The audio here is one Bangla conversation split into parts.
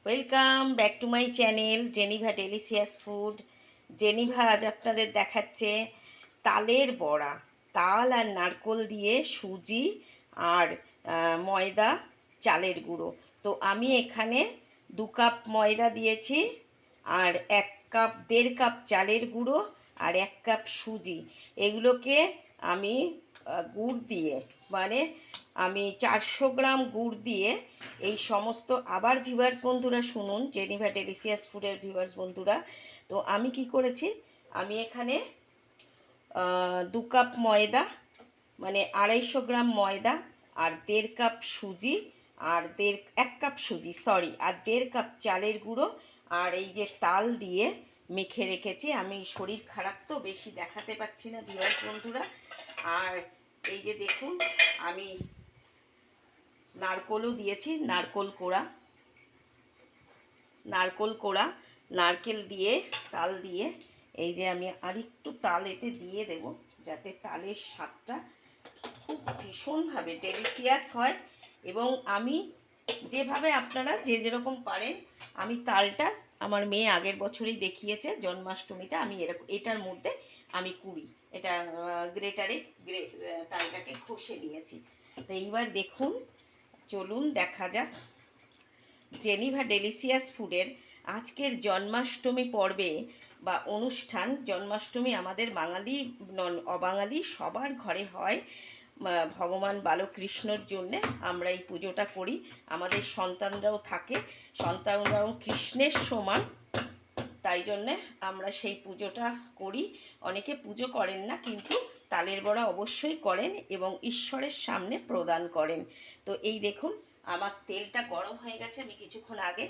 Welcome back to my channel Geneva delicious food. Geneva আজ আপনাদের দেখাচ্ছে তালের বড়া। তাল আর নারকোল দিয়ে সুজি আর ময়দা, চালের গুঁড়ো। তো আমি এখানে 2 কাপ ময়দা দিয়েছি আর 1 কাপ 1.5 কাপ চালের গুঁড়ো আর 1 কাপ সুজি। এগুলোকে আমি গুড় দিয়ে মানে আমি 400 গ্রাম গুড় দিয়ে এই সমস্ত, আবার ভিউয়ার্স বন্ধুরা শুনুন, জেনিভা ডেলিসিয়াস ফুডের ভিউয়ার্স বন্ধুরা, তো আমি কি করেছি, আমি এখানে 2 কাপ ময়দা মানে 250 গ্রাম ময়দা আর 1.5 কাপ সুজি আর 1 কাপ সুজি সরি আর 1.5 কাপ চালের গুঁড়ো আর এই যে তাল দিয়ে মেখে রেখেছি। আমি শরীর খারাপ তো বেশি দেখাতে পাচ্ছি না ভিউয়ার্স বন্ধুরা। আর এই যে দেখুন, আমি নারকোলও দিয়েছি, নারকোল কোড়া, নারকেল দিয়ে তাল দিয়ে, এই যে আমি আরেকটু তাল এতে দিয়ে দেব যাতে তালের স্বাদটা খুব ভীষণভাবে ডেলিসিয়াস হয়। এবং আমি যেভাবে, আপনারা যে যেরকম পারেন, আমি তালটা আমার মেয়ে আগের বছরই দেখিয়েছে জন্মাষ্টমীতে, আমি এটার মধ্যে আমি এটা গ্রেটারে তালটাকে ঘষে নিয়েছি। তো এইবার দেখুন, চলুন দেখা যাক জেনিভা ডেলিসিয়াস ফুডের আজকের জন্মাষ্টমী পর্বে বা অনুষ্ঠান। জন্মাষ্টমী আমাদের বাঙালি অবাঙালি সবার ঘরে হয়। ভগবান বালকৃষ্ণর জন্যে আমরা এই পুজোটা করি। আমাদের সন্তানরাও থাকে, সন্তানরাও কৃষ্ণের সমান, তাই জন্যে আমরা সেই পুজোটা করি। অনেকে পুজো করেন না, কিন্তু তালের বড়া অবশ্যই করেন এবং ঈশ্বরের সামনে প্রদান করেন। তো এই দেখুন, আমার তেলটা গরম হয়ে গেছে। আমি কিছুক্ষণ আগে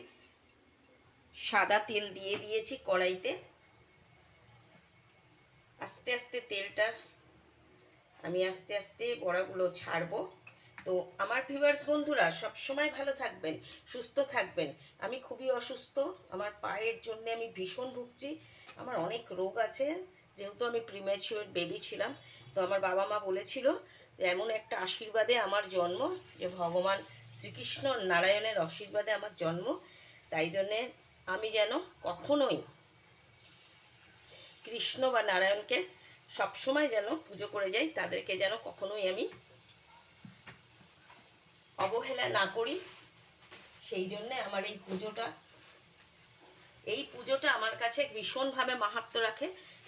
সাদা তেল দিয়ে দিয়েছি কড়াইতে। আস্তে আস্তে তেলটা আমি আস্তে আস্তে বড়াগুলো ছাড়বো। তো আমার ভিউয়ার্স বন্ধুরা সবসময় ভালো থাকবেন, সুস্থ থাকবেন। আমি খুবই অসুস্থ, আমার পায়ের জন্য আমি ভীষণ ভুগছি। আমার অনেক রোগ আছে, যেহেতু আমি প্রিম্যাচিওর বেবি ছিলাম। তো আমার বাবা মা বলেছিল এমন একটা আশীর্বাদে আমার জন্ম, যে ভগবান শ্রীকৃষ্ণ নারায়ণের আশীর্বাদে আমার জন্ম। তাই জন্যে আমি যেন কখনোই কৃষ্ণ বা নারায়ণকে সবসময় যেন পুজো করে যাই, তাদেরকে যেন কখনোই আমি অবহেলা না করি। সেই জন্যে আমার এই পুজোটা আমার কাছে ভীষণভাবে মাহাত্ম্য রাখে।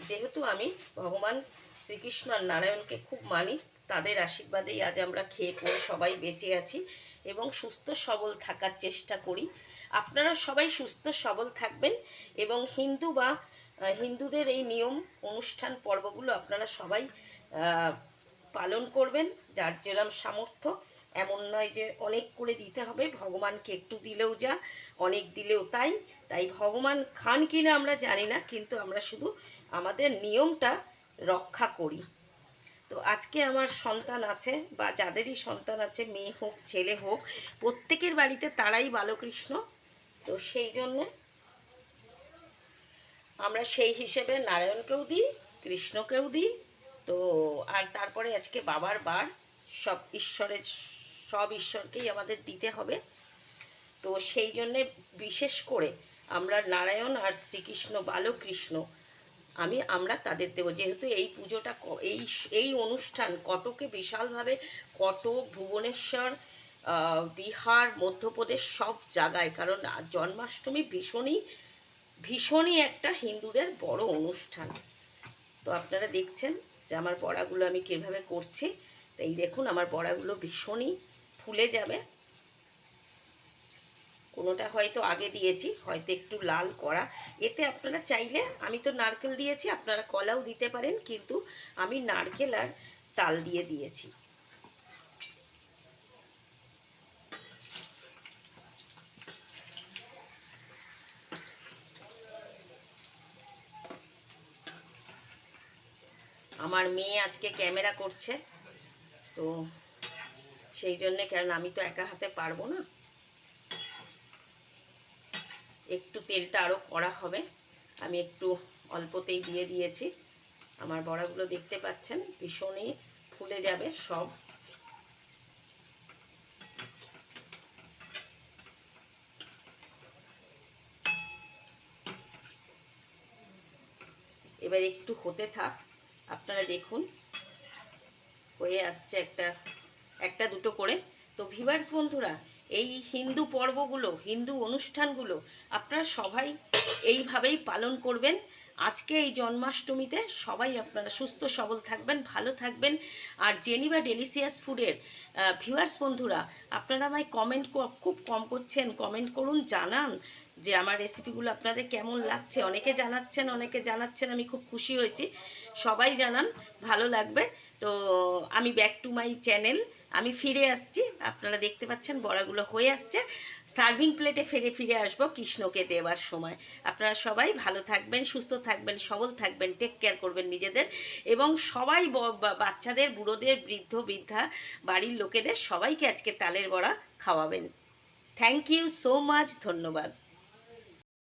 যেহেতু আমি ভগবান শ্রীকৃষ্ণ আর নারায়ণকে খুব মানি, তাদের আশীর্বাদেই আজ আমরা খেয়ে পড়ে সবাই বেঁচে আছি এবং সুস্থ সবল থাকার চেষ্টা করি। আপনারা সবাই সুস্থ সবল থাকবেন এবং হিন্দুদের এই নিয়ম অনুষ্ঠান পর্বগুলো আপনারা সবাই পালন করবেন, যার যেরম সামর্থ্য। এমন নয় যে অনেক করে দিতে হবে, ভগবানকে একটু দিলেও যা, অনেক দিলেও তাই। তাই ভগবান খান কিনা আমরা জানি না, কিন্তু আমরা শুধু আমাদের নিয়মটা রক্ষা করি। তো আজকে আমার সন্তান আছে, বা যাদেরই সন্তান আছে, মেয়ে হোক ছেলে হোক, প্রত্যেকের বাড়িতে তারাই বালকৃষ্ণ। তো সেই জন্যে আমরা সেই হিসেবে নারায়ণকেও দিই, কৃষ্ণকেও দিই। তো আর তারপরে আজকে বাবার বার, সব ঈশ্বরকেই আমাদের দিতে হবে। তো সেই জন্যে বিশেষ করে আমরা নারায়ণ আর শ্রীকৃষ্ণ বালকৃষ্ণ আমরা তাদের দেব। যেহেতু এই পুজোটা এই অনুষ্ঠান কটকে বিশালভাবে, কটক, ভুবনেশ্বর, বিহার, মধ্যপ্রদেশ সব জায়গায়, কারণ জন্মাষ্টমী ভীষণই একটা হিন্দুদের বড় অনুষ্ঠান। তো আপনারা দেখছেন যে আমার বড়াগুলো আমি কীভাবে করছি। তো এই দেখুন, আমার বড়াগুলো ভীষণই ফুলে যাবে। কোনোটা হয়তো আগে দিয়েছি, হয়তো একটু লাল করা। এতে আপনারা চাইলে, আমি তো নারকেল দিয়েছি, আপনারা কলাও দিতে পারেন, কিন্তু আমি নারকেল আর তাল দিয়ে দিয়েছি। আমার মেয়ে আজকে ক্যামেরা করছে, তো সেই জন্যে, কারণ আমি তো একা হাতে পারবো না, একটু তেলটা আরও কড়া হবে। আমি একটু অল্পতেই দিয়ে দিয়েছি। আমার বড়াগুলো দেখতে পাচ্ছেন ভীষণই ফুলে যাবে সব। এবার একটু হতে থাক, আপনারা দেখুন হয়ে আসছে একটা দুটো করে। তো ভিউয়ার্স বন্ধুরা, এই হিন্দু পর্বগুলো, হিন্দু অনুষ্ঠানগুলো আপনারা সবাই এইভাবেই পালন করবেন। আজকে এই জন্মাষ্টমীতে সবাই আপনারা সুস্থ সবল থাকবেন, ভালো থাকবেন। আর জেনিভা ডেলিসিয়াস ফুডের ভিউয়ার্স বন্ধুরা, আপনারা আমায় কমেন্ট খুব কম করছেন, কমেন্ট করুন, জানান যে আমার রেসিপিগুলো আপনাদের কেমন লাগছে। অনেকে জানাচ্ছেন, আমি খুব খুশি হয়েছি। সবাই জানান, ভালো লাগবে। তো আমি ব্যাক টু মাই চ্যানেল, আমি ফিরে আসছি। আপনারা দেখতে পাচ্ছেন বড়াগুলো হয়ে আসছে। সার্ভিং প্লেটে ফিরে আসবো কৃষ্ণকে দেওয়ার সময়। আপনারা সবাই ভালো থাকবেন, সুস্থ থাকবেন, সবল থাকবেন, টেক কেয়ার করবেন নিজেদের, এবং সবাই বাচ্চাদের, বুড়োদের, বৃদ্ধা, বাড়ির লোকেদের সবাইকে আজকে তালের বড়া খাওয়াবেন। থ্যাংক ইউ সো মাচ, ধন্যবাদ।